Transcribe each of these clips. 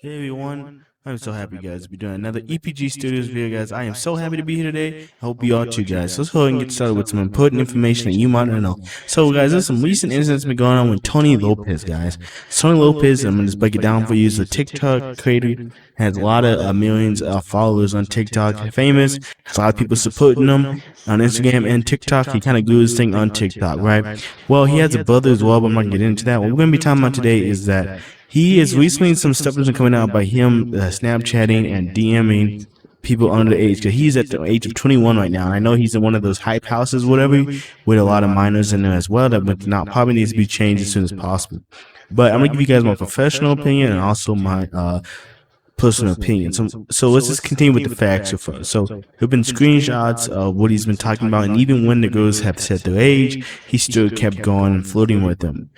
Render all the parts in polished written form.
Hey everyone, I'm so happy guys to be doing another EPG Studios video guys. I am so happy to be here today. I hope you are too guys. So let's go ahead and get started with some important information that you might not know. So guys, there's some recent incidents been going on with Tony Lopez guys. Tony Lopez, I'm going to just break it down for you, is a TikTok creator, has a lot of millions of followers on TikTok, famous, has a lot of people supporting him on Instagram and TikTok. He kind of grew his thing on TikTok, right? Well, he has a brother as well, but I'm not going to get into that. What we're going to be talking about today is that he is recently some stuff has been coming out by him Snapchatting and DMing people under the age. Cause he's at the age of 21 right now. And I know he's in one of those hype houses, whatever, with a lot of minors in there as well. That not probably needs to be changed as soon as possible. But I'm gonna give you guys my professional opinion and also my personal opinion. So let's just continue with the facts first. So there have been screenshots of what he's been talking about, and even when the girls have set their age, he still kept going and flirting with them.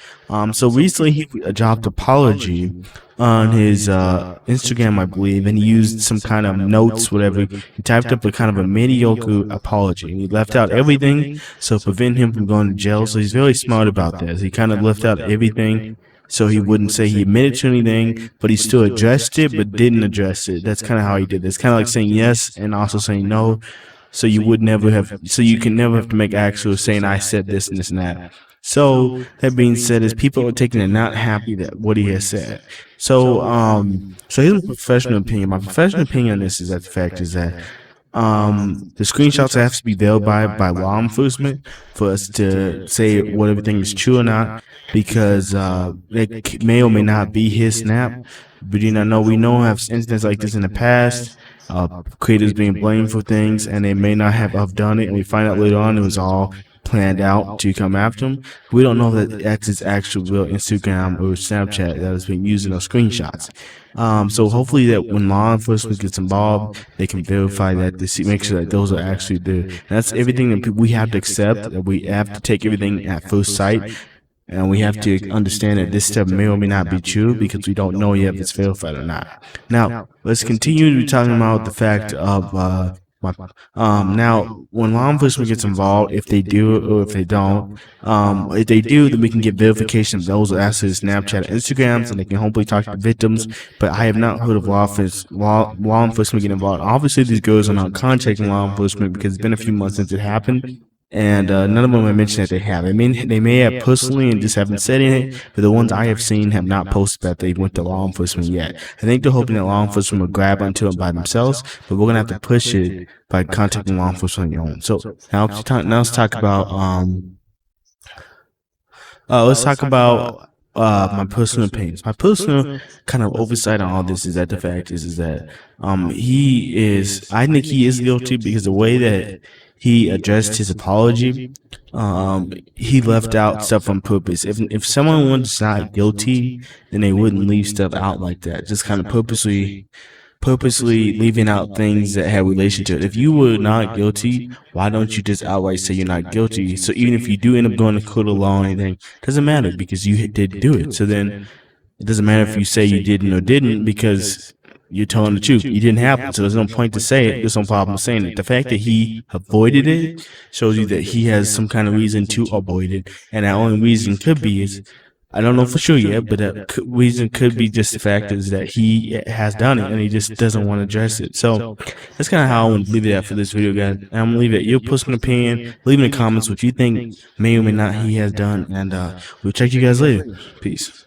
So recently he dropped apology on his Instagram, I believe, and he used some kind of notes, whatever. He typed up a kind of a mediocre apology. He left out everything so prevent him from going to jail. So he's very smart about this. He kind of left out everything so he wouldn't say he admitted to anything, but he still addressed it, but didn't address it. That's kind of how he did this. Kind of like saying yes and also saying no, so you would never have, so you can never have to make actual saying I said this and this and that. So that being said, is people are taking it not happy that what he has said. So here's my professional opinion. My professional opinion on this is that the fact is that the screenshots have to be verified by law enforcement for us to say whether everything is true or not, because it may or may not be his snap. But we know have incidents like this in the past, creators being blamed for things and they may not have done it, and we find out later on it was all planned out to come after him. We don't know that that's his actual real Instagram or Snapchat that has been using those screenshots. So hopefully that when law enforcement gets involved, they can verify that to see, make sure that those are actually there. And that's everything that we have to accept. That we have to take everything at first sight, and we have to understand that this stuff may or may not be true because we don't know yet if it's verified or not. Now, let's continue to be talking about the fact of now, when law enforcement gets involved, if they do or if they don't, if they do, then we can get verification of those actually Snapchat and Instagrams, and they can hopefully talk to the victims. But I have not heard of law enforcement getting involved. Obviously, these girls are not contacting law enforcement because it's been a few months since it happened. And none of them have mentioned that they have. I mean, they may have personally and just haven't said anything, but the ones I have seen have not posted that they went to law enforcement yet. I think they're hoping that law enforcement will grab onto it by themselves, but we're gonna have to push it by contacting law enforcement on your own. So now let's talk about my personal opinions. My personal kind of oversight on all this is that the fact is that I think he is guilty because the way that he addressed his apology, he left out stuff on purpose. If someone was not guilty, then they wouldn't leave stuff out like that. Just kind of purposely leaving out things that had relation to it. If you were not guilty, why don't you just outright say you're not guilty? So even if you do end up going to court of law or anything, it doesn't matter because you did do it. So then it doesn't matter if you say you didn't or didn't because you're telling the truth. You didn't happen, so there's no point to say it. There's no problem saying it. The fact that he avoided it shows you that he has some kind of reason to avoid it, and that only reason could be is, I don't know for sure yet, but that reason could be just the fact is that he has done it and he just doesn't want to address it. So that's kind of how I want to leave it at for this video, guys. And I'm gonna leave it at your personal opinion. Leave in the comments what you think may or may not he has done, and we'll check you guys later. Peace.